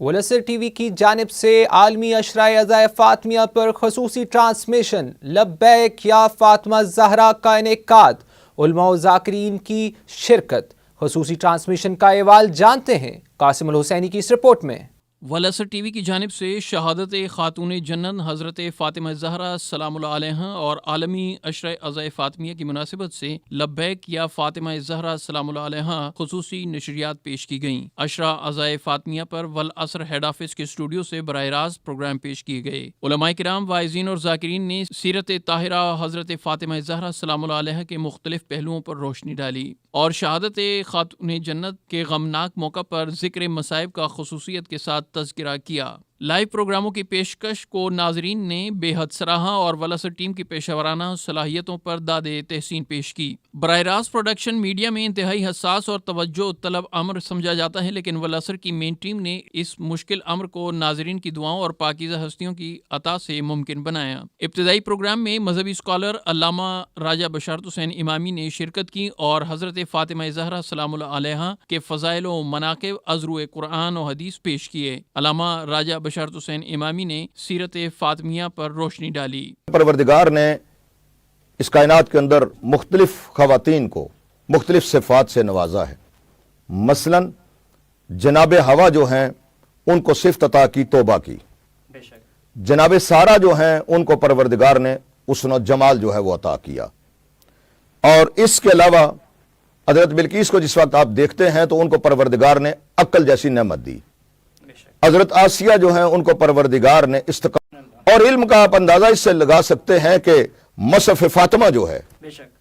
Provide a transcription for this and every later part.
ولسر T V کی جانب سے عالمی عشرۂ عزائے فاطمیہ پر خصوصی ٹرانسمیشن لبیک یا فاطمہ زہرا کا انعقاد، علماء و ذاکرین کی شرکت۔ خصوصی ٹرانسمیشن کا احوال جانتے ہیں قاسم الحسینی کی اس رپورٹ میں۔ ولسر ٹی وی کی جانب سے شہادت خاتون جنت حضرت فاطمہ زہرا سلام اللہ علیہا اور عالمی عشرۂ عزائے فاطمیہ کی مناسبت سے لبیک یا فاطمہ زہرا سلام اللہ علیہا خصوصی نشریات پیش کی گئیں۔ عشرہ عزائے فاطمیہ پر والعصر ہیڈ آفس کے اسٹوڈیو سے براہ راست پروگرام پیش کیے گئے۔ علماء کرام، واعظین اور ذاکرین نے سیرت طاہرہ حضرت فاطمہ زہرا سلام اللہ علیہا کے مختلف پہلوؤں پر روشنی ڈالی اور شہادت خاتون جنت کے غمناک موقع پر ذکر مصائب کا خصوصیت کے ساتھ تذکرہ کیا۔ لائیو پروگراموں کی پیشکش کو ناظرین نے بے حد سراہا اور ولسر ٹیم کی پیشہ ورانہ صلاحیتوں پر داد تحسین پیش کی۔ براہ راست پروڈکشن میڈیا میں انتہائی حساس اور توجہ طلب امر سمجھا جاتا ہے، لیکن ولسر کی مین ٹیم نے اس مشکل امر کو ناظرین کی دعاؤں اور پاکیزہ ہستیوں کی عطا سے ممکن بنایا۔ ابتدائی پروگرام میں مذہبی اسکالر علامہ راجہ بشارت حسین امامی نے شرکت کی اور حضرت فاطمہ زہرا سلام اللہ علیہا کے فضائل و مناقب از روئے قرآن و حدیث پیش کیے۔ علامہ راجہ بشارت حسین امامی نے سیرت فاطمیہ پر روشنی ڈالی۔ پروردگار نے اس کائنات کے اندر مختلف خواتین کو مختلف صفات سے نوازا ہے۔ مثلا جناب حوا جو ہیں ان کو صفت عطا کی توبہ کی، جناب سارہ جو ہیں ان کو پروردگار نے حسن و جمال جو ہے وہ عطا کیا، اور اس کے علاوہ حضرت بلقیس کو جس وقت آپ دیکھتے ہیں تو ان کو پروردگار نے عقل جیسی نعمت دی۔ حضرت آسیہ جو ہیں ان کو پروردگار نے استقامت اور علم کا آپ اندازہ اس سے لگا سکتے ہیں کہ مصحف فاطمہ جو ہے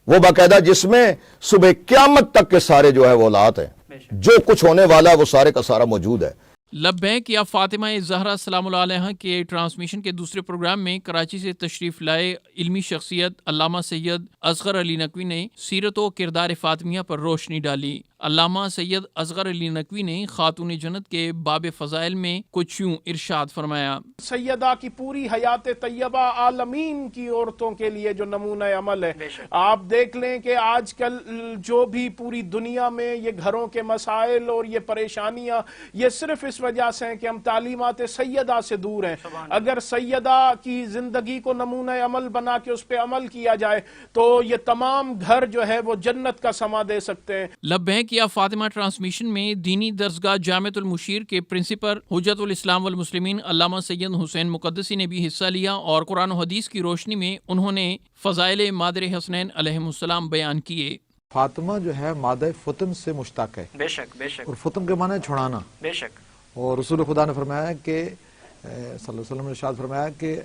وہ باقاعدہ جس میں صبح قیامت تک کے سارے جو ہے وہ اولاد ہیں، جو کچھ ہونے والا وہ سارے کا سارا موجود ہے۔ لبیک یا فاطمہ زہرا سلام اللہ علیہا کے ٹرانسمیشن کے دوسرے پروگرام میں کراچی سے تشریف لائے علمی شخصیت علامہ سید اصغر علی نقوی نے سیرت و کردار فاطمیہ پر روشنی ڈالی۔ علامہ سید اصغر علی نقوی نے خاتون جنت کے باب فضائل میں کچھ یوں ارشاد فرمایا۔ سیدہ کی پوری حیات طیبہ عالمین کی عورتوں کے لیے جو نمونہ عمل ہے، آپ دیکھ لیں کہ آج کل جو بھی پوری دنیا میں یہ گھروں کے مسائل اور یہ پریشانیاں، یہ صرف اس وجہ سے ہیں کہ ہم تعلیمات سیدہ سے دور ہیں۔ اگر سیدہ کی زندگی کو نمونہ عمل بنا کے اس پہ عمل کیا جائے تو یہ تمام گھر جو ہے وہ جنت کا سما دے سکتے ہیں۔ لبیک یا فاطمہ ٹرانسمیشن میں دینی درسگاہ جامعۃ المشیر کے پرنسپل حجت الاسلام والمسلمین علامہ سید حسین مقدسی نے بھی حصہ لیا اور قرآن و حدیث کی روشنی میں انہوں نے فضائل مادر حسنین علیہم السلام بیان کیے۔ فاطمہ جو ہے مادہ فتن سے مشتق ہے، بے شک بے شک، اور فتن کے معنی چھڑانا، بے شک، اور رسول خدا نے فرمایا کہ صلی اللہ علیہ وسلم نے ارشاد فرمایا کہ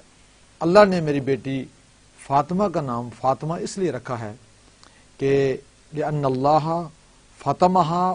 اللہ نے میری بیٹی فاطمہ کا نام فاطمہ اس لیے رکھا ہے کہ لأن اللہ فاطمہا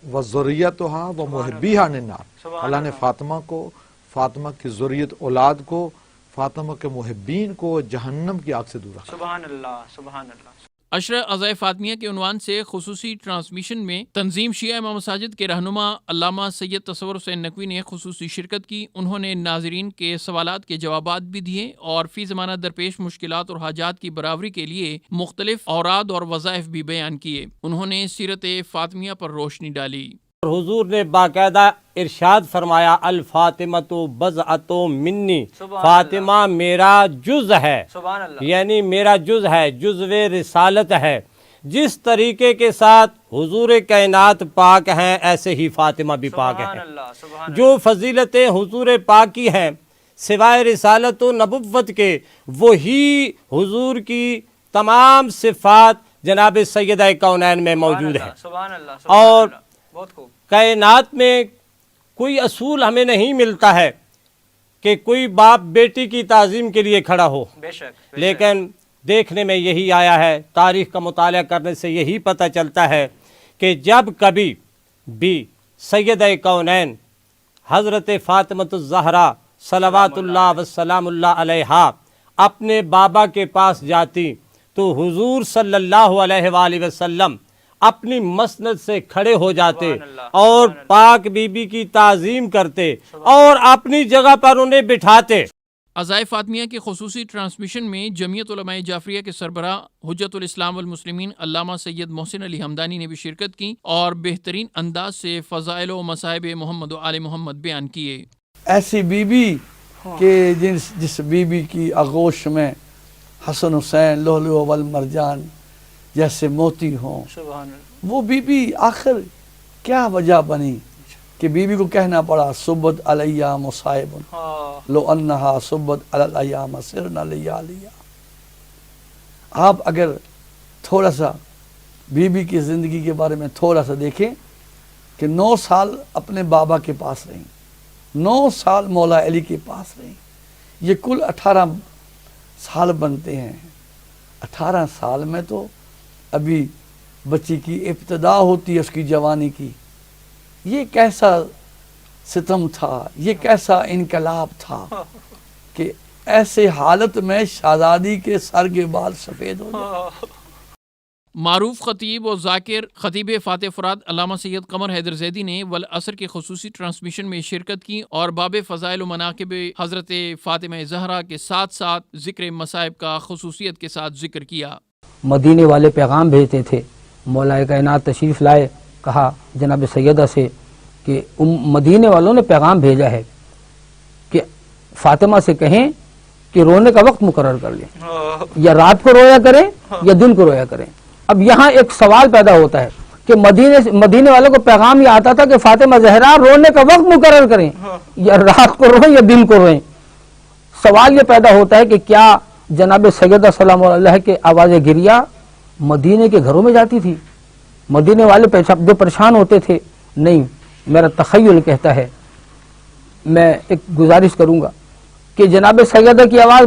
و ذریتہا و محبیہا عن النار، اللہ نے فاطمہ کو، فاطمہ کی ذریت اولاد کو، فاطمہ کے محبین کو جہنم کی آگ سے دور رکھا۔ سبحان اللہ سبحان اللہ۔ عشرہ عزائے فاطمیہ کے عنوان سے خصوصی ٹرانسمیشن میں تنظیم شیعہ امام مساجد کے رہنما علامہ سید تصور حسین نقوی نے خصوصی شرکت کی۔ انہوں نے ناظرین کے سوالات کے جوابات بھی دیے اور فی زمانہ درپیش مشکلات اور حاجات کی برابری کے لیے مختلف اوراد اور وظائف بھی بیان کیے۔ انہوں نے سیرت فاطمیہ پر روشنی ڈالی۔ حضور نے باقاعدہ ارشاد فرمایا الفاطمۃ بضعۃ منی، فاطمہ میرا جز ہے، سبحان اللہ، یعنی میرا جز ہے، جزو رسالت ہے۔ جس طریقے کے ساتھ حضور کائنات پاک ہیں ایسے ہی فاطمہ بھی پاک سبحان ہے۔ اللہ سبحان جو فضیلتیں حضور پاک کی ہیں سوائے رسالت و نبوت کے، وہی حضور کی تمام صفات جناب سیدہ کونین میں موجود ہیں۔ سبحان اللہ، اور بہت خوب۔ کائنات میں کوئی اصول ہمیں نہیں ملتا ہے کہ کوئی باپ بیٹی کی تعظیم کے لیے کھڑا ہو، بے شک، لیکن دیکھنے میں یہی آیا ہے، تاریخ کا مطالعہ کرنے سے یہی پتہ چلتا ہے کہ جب کبھی بھی سیدہ کونین حضرت فاطمہ الزہرا صلوات اللہ وسلام اللہ علیہا اپنے بابا کے پاس جاتی تو حضور صلی اللہ علیہ وآلہ وسلم اپنی مسند سے کھڑے ہو جاتے اور پاک بی بی کی تعظیم کرتے اور اپنی جگہ پر انہیں بٹھاتے۔ عزائے فاطمیہ کے خصوصی ٹرانسمیشن میں جمعیت علماء جعفریہ کے سربراہ حجت الاسلام والمسلمین علامہ سید محسن علی حمدانی نے بھی شرکت کی اور بہترین انداز سے فضائل و مصائب محمد و آل محمد بیان کیے۔ ایسی بی بی کہ جس بی بی کی آغوش میں حسن حسین لؤلؤ والمرجان جیسے موتی ہوں، سبحان اللہ۔ وہ بی بی آخر کیا وجہ بنی کہ بی بی کو کہنا پڑا صبت علیہ مصائب لو انہا صبت علی الایام سرنا لیالیا۔ آپ اگر تھوڑا سا بی بی کی زندگی کے بارے میں تھوڑا سا دیکھیں کہ 9 سال اپنے بابا کے پاس رہیں، 9 سال مولا علی کے پاس رہیں، یہ کل 18 سال بنتے ہیں۔ 18 سال میں تو ابھی بچی کی ابتدا ہوتی ہے اس کی جوانی کی۔ یہ کیسا ستم تھا، یہ کیسا انقلاب تھا کہ ایسے حالت میں شہزادی کے سر کے بال سفید ہو جائے۔ معروف خطیب و ذاکر خطیب فاتح فرات علامہ سید قمر حیدر زیدی نے والعصر کے خصوصی ٹرانسمیشن میں شرکت کی اور باب فضائل و مناقب حضرت فاطمہ زہرا کے ساتھ ساتھ ذکر مصائب کا خصوصیت کے ساتھ ذکر کیا۔ مدینے والے پیغام بھیجتے تھے، مولا کائنات تشریف لائے، کہا جناب سیدہ سے کہ مدینے والوں نے پیغام بھیجا ہے کہ فاطمہ سے کہیں کہ رونے کا وقت مقرر کر لیں، یا رات کو رویا کریں یا دن کو رویا کریں۔ اب یہاں ایک سوال پیدا ہوتا ہے کہ مدینے والوں کو پیغام یہ آتا تھا کہ فاطمہ زہرا رونے کا وقت مقرر کریں، یا رات کو روئیں یا دن کو روئیں۔ سوال یہ پیدا ہوتا ہے کہ کیا جناب سیدہ سلام اللہ کے آواز گریہ مدینے کے گھروں میں جاتی تھی؟ مدینے والے جو پریشان ہوتے تھے؟ نہیں، میرا تخیل کہتا ہے، میں ایک گزارش کروں گا کہ جناب سیدہ کی آواز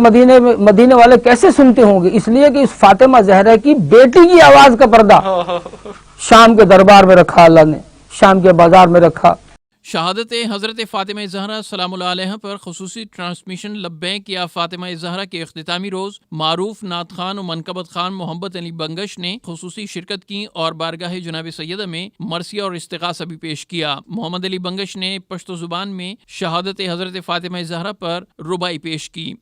مدینے والے کیسے سنتے ہوں گے؟ اس لیے کہ اس فاطمہ زہرا کی بیٹی کی آواز کا پردہ شام کے دربار میں رکھا، اللہ نے شام کے بازار میں رکھا۔ شہادت حضرت فاطمہ زہرا سلام اللہ علیہ پر خصوصی ٹرانسمیشن لبیک یا فاطمہ زہرا کے اختتامی روز معروف نعت خان و منقبت خان محمد علی بنگش نے خصوصی شرکت کی اور بارگاہ جناب سیدہ میں مرثیہ اور استغاثہ بھی پیش کیا۔ محمد علی بنگش نے پشتو زبان میں شہادت حضرت فاطمہ زہرا پر ربائی پیش کی۔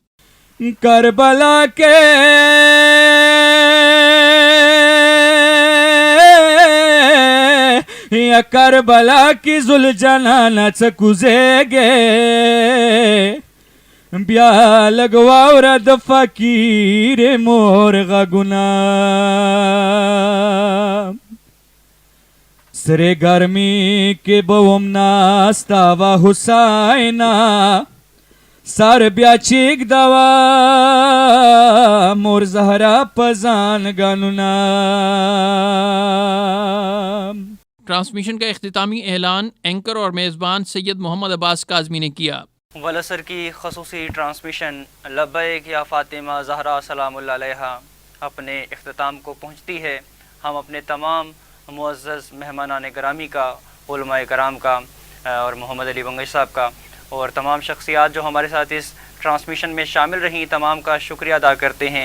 کربلا کے یا کربلا کی زلجنان چکوزے گے بیا لگواو رد فقیر مورغا گنا سرے گرمی کے بوم ناستاوا حسائنا سار بیا چیک دوا مور زہرا پزان گانونا۔ ٹرانسمیشن کا اختتامی اعلان اینکر اور میزبان سید محمد عباس کاظمی نے کیا۔ والعصر کی خصوصی ٹرانسمیشن لبیک یا فاطمہ زہرا سلام اللہ علیہا اپنے اختتام کو پہنچتی ہے۔ ہم اپنے تمام معزز مہمانان گرامی کا، علماء کرام کا اور محمد علی بنگش صاحب کا اور تمام شخصیات جو ہمارے ساتھ اس ٹرانسمیشن میں شامل رہیں، تمام کا شکریہ ادا کرتے ہیں۔